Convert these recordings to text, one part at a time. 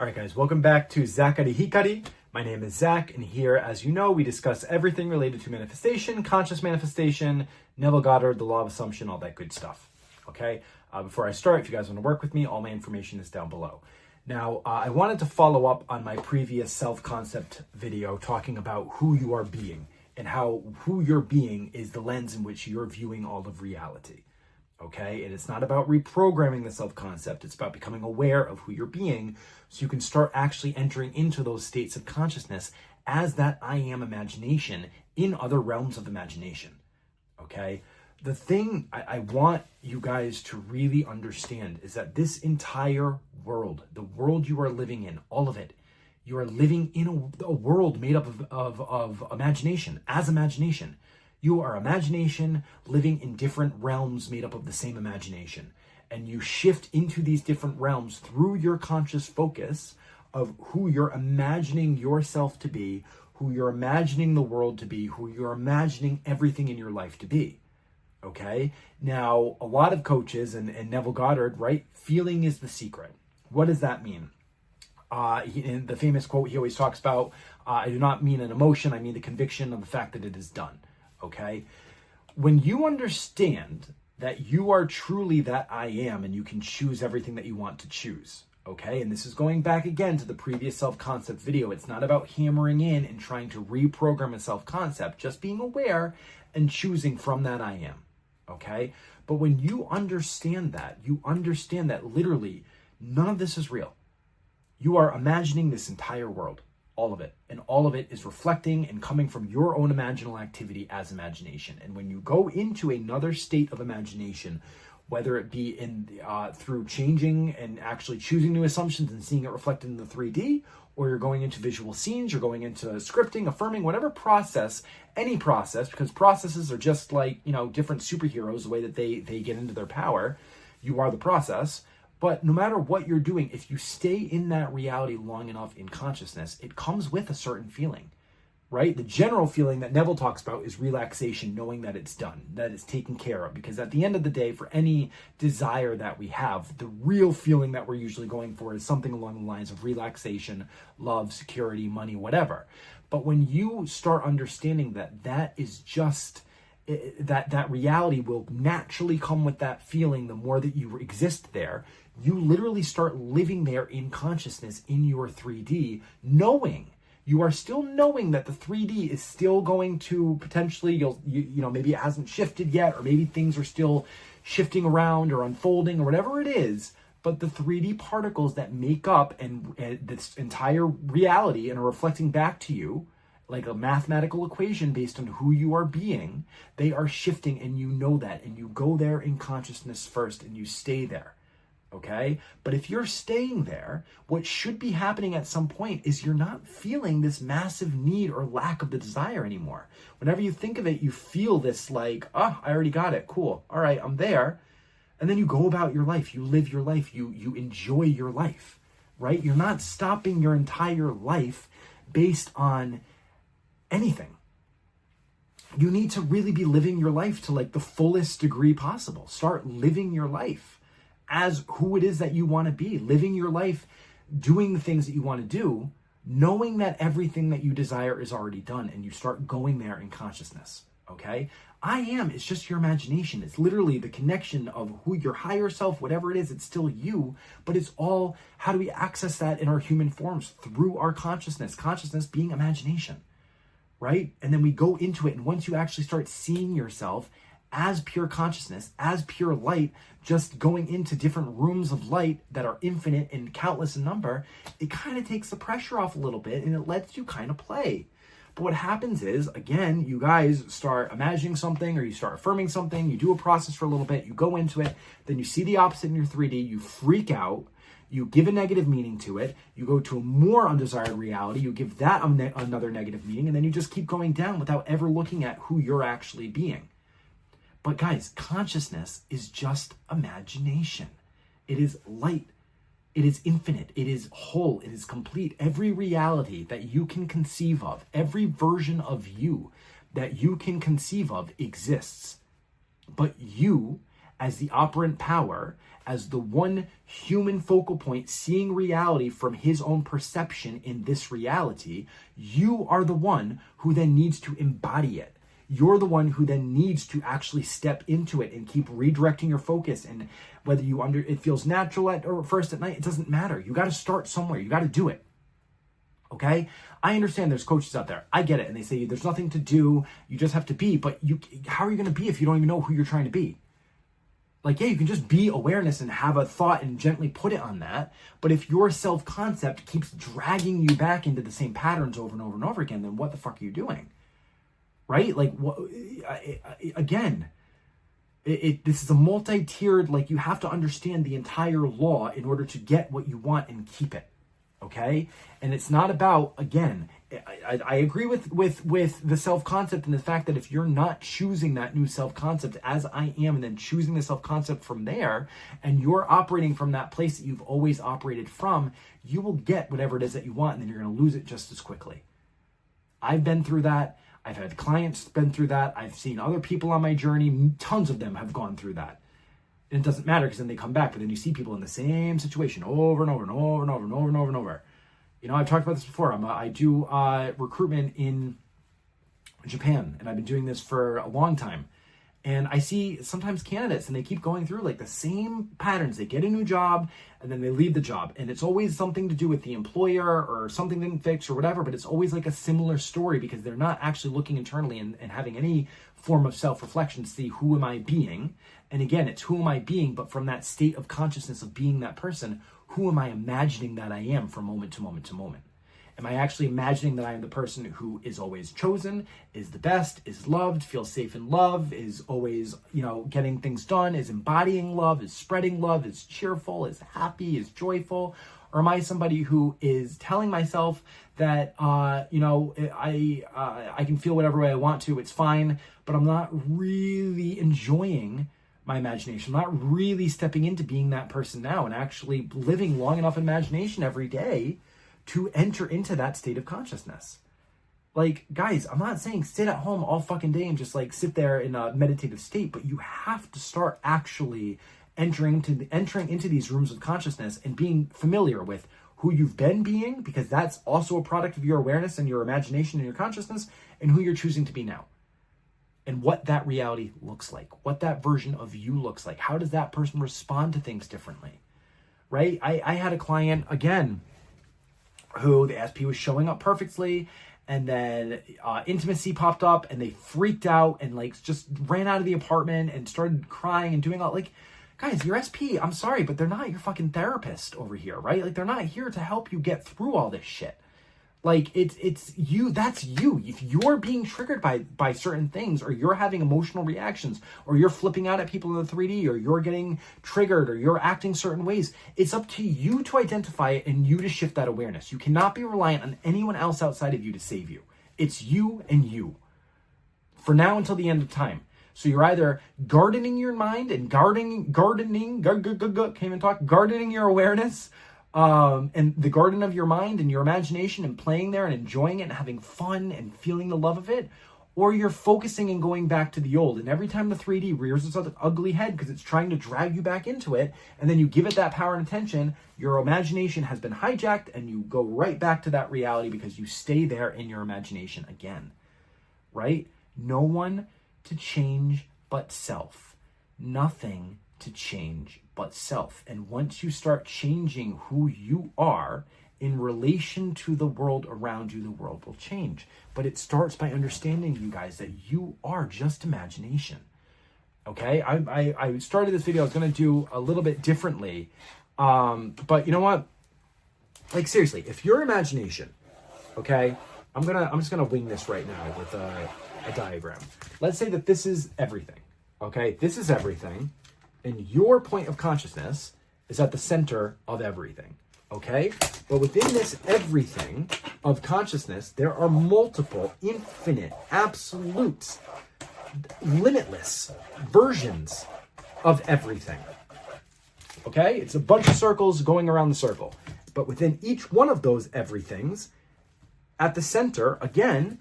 All right, guys, welcome back to Zakari Hikari. My name is Zach, and here, as you know, we discuss everything related to manifestation, conscious manifestation, Neville Goddard, the law of assumption, all that good stuff. Okay? Before I start, if you guys want to work with me, all my information is down below. Now, I wanted to follow up on my previous self-concept video talking about who you are being and how who you're being is the lens in which you're viewing all of reality. Okay, and it's not about reprogramming the self-concept. It's about becoming aware of who you're being so you can start actually entering into those states of consciousness as that I am imagination in other realms of imagination. Okay, the thing I want you guys to really understand is that this entire world, the world you are living in, all of it, you are living in a world made up of imagination, as imagination. You are imagination living in different realms made up of the same imagination. And you shift into these different realms through your conscious focus of who you're imagining yourself to be, who you're imagining the world to be, who you're imagining everything in your life to be. Okay? Now, a lot of coaches, and Neville Goddard, right? Feeling is the secret. What does that mean? In the famous quote he always talks about, I do not mean an emotion, I mean the conviction of the fact that it is done. Okay, when you understand that you are truly that I am and you can choose everything that you want to choose, okay, and this is going back again to the previous self-concept video. It's not about hammering in and trying to reprogram a self-concept, just being aware and choosing from that I am, okay? But when you understand that, you understand that literally none of this is real. You are imagining this entire world. All of it. And all of it is reflecting and coming from your own imaginal activity as imagination. And when you go into another state of imagination, whether it be through changing and actually choosing new assumptions and seeing it reflected in the 3D, or you're going into visual scenes, you're going into scripting, affirming, whatever process, any process, because processes are just like, different superheroes, the way that they get into their power. You are the process. But no matter what you're doing, if you stay in that reality long enough in consciousness, it comes with a certain feeling, right? The general feeling that Neville talks about is relaxation, knowing that it's done, that it's taken care of. Because at the end of the day, for any desire that we have, the real feeling that we're usually going for is something along the lines of relaxation, love, security, money, whatever. But when you start understanding that that is just... that reality will naturally come with that feeling the more that you exist there, you literally start living there in consciousness in your 3D, knowing, you are still knowing that the 3D is still going to potentially, maybe it hasn't shifted yet, or maybe things are still shifting around or unfolding or whatever it is, but the 3D particles that make up and this entire reality and are reflecting back to you, like a mathematical equation based on who you are being, they are shifting and you know that, and you go there in consciousness first and you stay there, okay? But if you're staying there, what should be happening at some point is you're not feeling this massive need or lack of the desire anymore. Whenever you think of it, you feel this like, I already got it, cool, all right, I'm there. And then you go about your life, you live your life, you enjoy your life, right? You're not stopping your entire life based on anything. You need to really be living your life to like the fullest degree possible. Start living your life as who it is that you want to be, living your life, doing the things that you want to do, knowing that everything that you desire is already done, and you start going there in consciousness, okay? I am, it's just your imagination. It's literally the connection of who your higher self, whatever it is, it's still you, but it's all, how do we access that in our human forms? Through our consciousness being imagination. Right? And then we go into it. And once you actually start seeing yourself as pure consciousness, as pure light, just going into different rooms of light that are infinite and countless in number, it kind of takes the pressure off a little bit and it lets you kind of play. But what happens is, again, you guys start imagining something or you start affirming something, you do a process for a little bit, you go into it, then you see the opposite in your 3D, you freak out, you give a negative meaning to it, you go to a more undesired reality, you give that another negative meaning, and then you just keep going down without ever looking at who you're actually being. But guys, consciousness is just imagination. It is light. It is infinite. It is whole. It is complete. Every reality that you can conceive of, every version of you that you can conceive of exists. But you, as the operant power, as the one human focal point seeing reality from his own perception in this reality, you are the one who then needs to embody it. You're the one who then needs to actually step into it and keep redirecting your focus. And whether it feels natural at or first at night, it doesn't matter. You got to start somewhere. You got to do it. Okay? I understand there's coaches out there. I get it. And they say there's nothing to do. You just have to be. But how are you going to be if you don't even know who you're trying to be? Like, yeah, you can just be awareness and have a thought and gently put it on that. But if your self-concept keeps dragging you back into the same patterns over and over and over again, then what the fuck are you doing? Right? Like, this is a multi-tiered, like, you have to understand the entire law in order to get what you want and keep it. Okay? And it's not about, again, I agree with the self-concept and the fact that if you're not choosing that new self-concept as I am and then choosing the self-concept from there, and you're operating from that place that you've always operated from, you will get whatever it is that you want, and then you're going to lose it just as quickly. I've been through that. I've had clients been through that. I've seen other people on my journey. Tons of them have gone through that. And it doesn't matter because then they come back, but then you see people in the same situation over and over and over and over and over and over and over. You know, I've talked about this before. I do recruitment in Japan, and I've been doing this for a long time. And I see sometimes candidates, and they keep going through like the same patterns. They get a new job, and then they leave the job. And it's always something to do with the employer or something didn't fix or whatever, but it's always like a similar story because they're not actually looking internally and having any form of self-reflection to see who am I being. And again, it's who am I being, but from that state of consciousness of being that person, who am I imagining that I am from moment to moment to moment? Am I actually imagining that I am the person who is always chosen, is the best, is loved, feels safe in love, is always, getting things done, is embodying love, is spreading love, is cheerful, is happy, is joyful? Or am I somebody who is telling myself that, I can feel whatever way I want to, it's fine, but I'm not really enjoying my imagination. I'm not really stepping into being that person now and actually living long enough in imagination every day to enter into that state of consciousness. Like, guys, I'm not saying sit at home all fucking day and just like sit there in a meditative state, but you have to start actually entering into these rooms of consciousness and being familiar with who you've been being, because that's also a product of your awareness and your imagination and your consciousness, and who you're choosing to be now. And what that reality looks like, what that version of you looks like. How does that person respond to things differently, right? I had a client, again, who the SP was showing up perfectly, and then intimacy popped up, and they freaked out and like just ran out of the apartment and started crying and doing all like, guys, your SP, I'm sorry, but they're not your fucking therapist over here, right? Like, they're not here to help you get through all this shit. Like, it's you, that's you. If you're being triggered by certain things, or you're having emotional reactions, or you're flipping out at people in the 3D, or you're getting triggered, or you're acting certain ways, it's up to you to identify it and you to shift that awareness. You cannot be reliant on anyone else outside of you to save you. It's you and you. For now until the end of time. So you're either gardening your mind and gardening your awareness, and the garden of your mind and your imagination, and playing there and enjoying it and having fun and feeling the love of it, or you're focusing and going back to the old. And every time the 3D rears its ugly head because it's trying to drag you back into it, and then you give it that power and attention, your imagination has been hijacked and you go right back to that reality because you stay there in your imagination again, right? No one to change but self. Nothing to change but self. And once you start changing who you are in relation to the world around you, the world will change. But it starts by understanding, you guys, that you are just imagination. Okay? I started this video, I was going to do a little bit differently. But you know what? Like, seriously, if your imagination, okay, I'm just going to wing this right now with a diagram. Let's say that this is everything. Okay? This is everything. And your point of consciousness is at the center of everything, okay? But within this everything of consciousness, there are multiple, infinite, absolute, limitless versions of everything, okay? It's a bunch of circles going around the circle. But within each one of those everythings, at the center, again,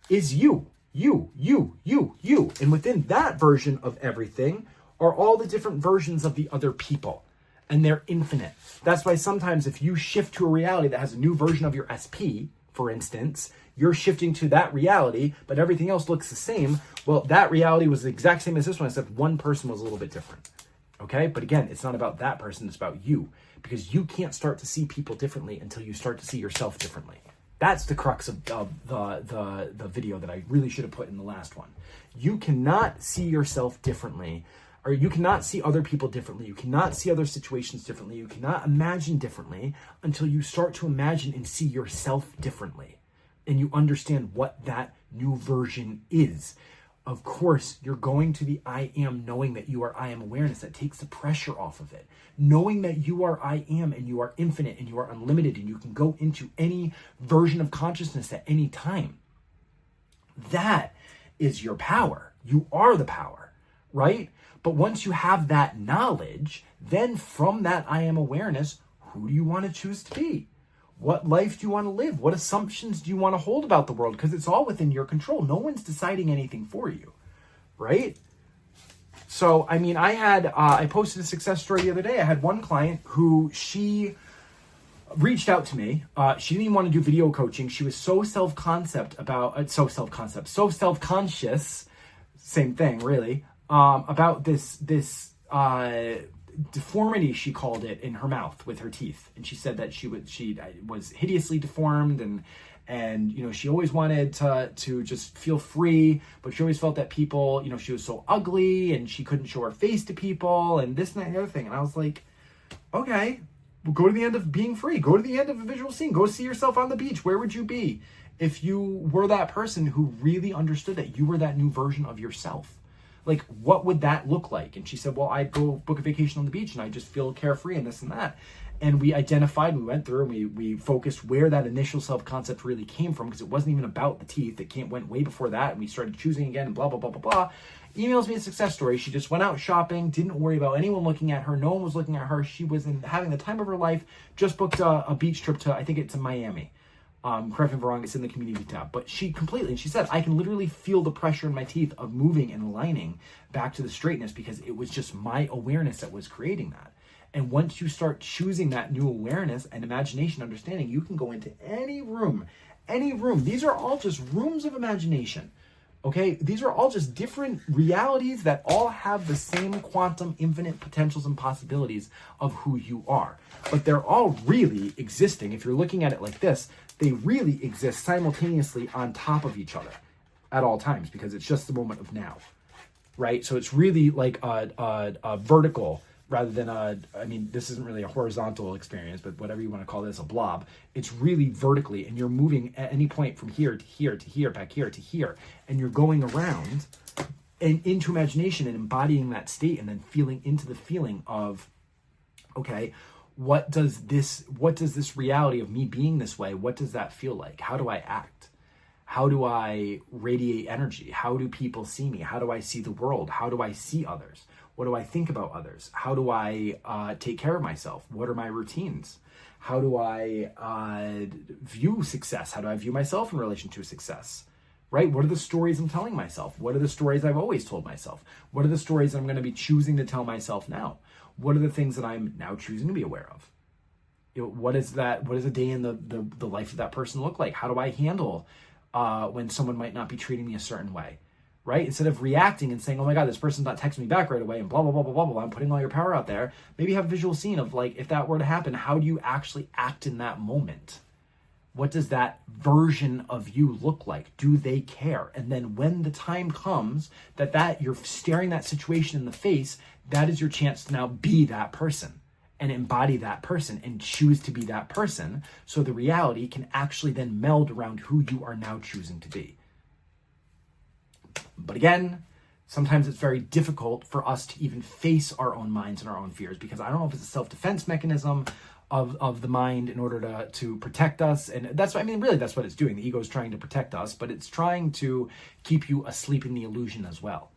is you. And within that version of everything are all the different versions of the other people, and they're infinite. That's why sometimes if you shift to a reality that has a new version of your SP, for instance, you're shifting to that reality, but everything else looks the same. Well, that reality was the exact same as this one, except one person was a little bit different. Okay? But again, it's not about that person, it's about you. Because you can't start to see people differently until you start to see yourself differently. That's the crux of the video that I really should have put in the last one. You cannot see yourself differently, or you cannot see other people differently. You cannot see other situations differently. You cannot imagine differently until you start to imagine and see yourself differently. And you understand what that new version is. Of course, you're going to the I am, knowing that you are I am awareness. That takes the pressure off of it. Knowing that you are I am and you are infinite and you are unlimited and you can go into any version of consciousness at any time. That is your power. You are the power, right? But once you have that knowledge, then from that I am awareness, who do you want to choose to be? What life do you want to live? What assumptions do you want to hold about the world? Because it's all within your control. No one's deciding anything for you, right? So, I mean, I posted a success story the other day. I had one client who she reached out to me. She didn't even want to do video coaching. She was so self-conscious, same thing, really, about this deformity, she called it, in her mouth with her teeth. And she said that she was hideously deformed, and you know, she always wanted to just feel free, but she always felt that people, you know, she was so ugly and she couldn't show her face to people and this and that and the other thing. And I was like, okay, well, go to the end of being free. Go to the end of a visual scene. Go see yourself on the beach. Where would you be if you were that person who really understood that you were that new version of yourself? Like, what would that look like? And she said, well, I'd go book a vacation on the beach and I just feel carefree and this and that. And we identified, we went through and we focused where that initial self-concept really came from, because it wasn't even about the teeth. It went way before that. And we started choosing again and blah, blah, blah, blah, blah. Emails me a success story. She just went out shopping, didn't worry about anyone looking at her. No one was looking at her. She was having the time of her life, just booked a beach trip to, I think it's in Miami. Correct me if I'm wrong, it's in the community tab. But she said, I can literally feel the pressure in my teeth of moving and aligning back to the straightness, because it was just my awareness that was creating that. And once you start choosing that new awareness and imagination, understanding, you can go into any room. These are all just rooms of imagination. Okay, these are all just different realities that all have the same quantum infinite potentials and possibilities of who you are. But they're all really existing. If you're looking at it like this, they really exist simultaneously on top of each other at all times, because it's just the moment of now, right? So it's really like a vertical rather than this isn't really a horizontal experience, but whatever you want to call this, a blob. It's really vertically, and you're moving at any point from here to here to here, back here to here, and you're going around and into imagination and embodying that state, and then feeling into the feeling of, okay, what does this reality of me being this way, what does that feel like? How do I act? How do I radiate energy? How do people see me? How do I see the world? How do I see others? What do I think about others? How do I take care of myself? What are my routines? How do I view success? How do I view myself in relation to success? Right? What are the stories I'm telling myself? What are the stories I've always told myself? What are the stories I'm going to be choosing to tell myself now? What are the things that I'm now choosing to be aware of? You know, what is a day in the life of that person look like? How do I handle when someone might not be treating me a certain way? Right? Instead of reacting and saying, oh my God, this person's not texting me back right away and blah, blah, blah, blah, blah, blah. I'm putting all your power out there. Maybe have a visual scene of, like, if that were to happen, how do you actually act in that moment? What does that version of you look like? Do they care? And then when the time comes that you're staring that situation in the face, that is your chance to now be that person and embody that person and choose to be that person. So the reality can actually then meld around who you are now choosing to be. But again, sometimes it's very difficult for us to even face our own minds and our own fears, because I don't know if it's a self-defense mechanism of the mind in order to protect us. And that's what, really that's what it's doing. The ego is trying to protect us, but it's trying to keep you asleep in the illusion as well.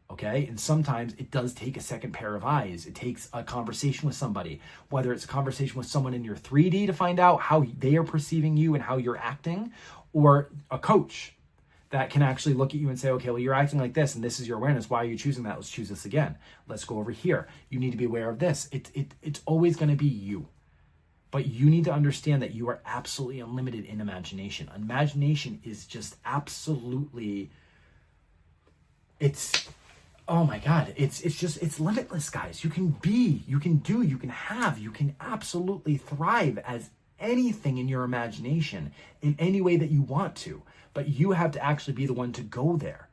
Okay? And sometimes it does take a second pair of eyes. It takes a conversation with somebody, whether it's a conversation with someone in your 3D to find out how they are perceiving you and how you're acting, or a coach that can actually look at you and say, okay, well, you're acting like this and this is your awareness. Why are you choosing that? Let's choose this again. Let's go over here. You need to be aware of this. It's always going to be you. But you need to understand that you are absolutely unlimited in imagination. Imagination is just absolutely, oh my God, it's limitless, guys. You can be, you can do, you can have, you can absolutely thrive as anything in your imagination in any way that you want to. But you have to actually be the one to go there,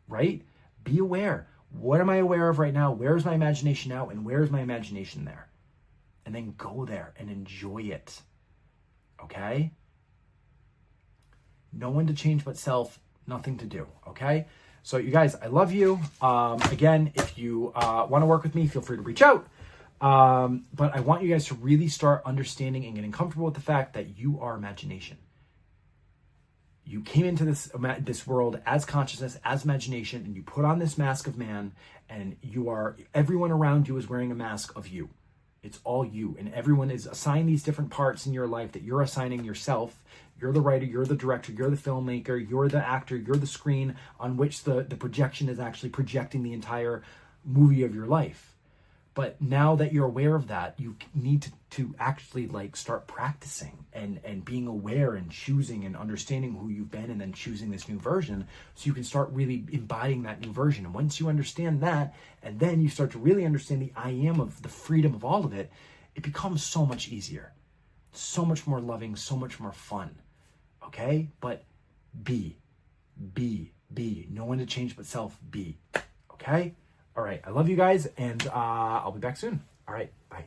right? Be aware. What am I aware of right now? Where's my imagination now? And where's my imagination there? And then go there and enjoy it. Okay? No one to change but self, nothing to do. Okay? So you guys, I love you. Again, if you want to work with me, feel free to reach out. But I want you guys to really start understanding and getting comfortable with the fact that you are imagination. You came into this world as consciousness, as imagination, and you put on this mask of man, and everyone around you is wearing a mask of you. It's all you, and everyone is assigned these different parts in your life that you're assigning yourself. You're the writer, you're the director, you're the filmmaker, you're the actor, you're the screen on which the projection is actually projecting the entire movie of your life. But now that you're aware of that, you need to actually start practicing and being aware and choosing and understanding who you've been and then choosing this new version so you can start really embodying that new version. And once you understand that, and then you start to really understand the I am of the freedom of all of it, it becomes so much easier, so much more loving, so much more fun. Okay? But be. No one to change but self. Be. Okay? All right. I love you guys, and I'll be back soon. All right. Bye.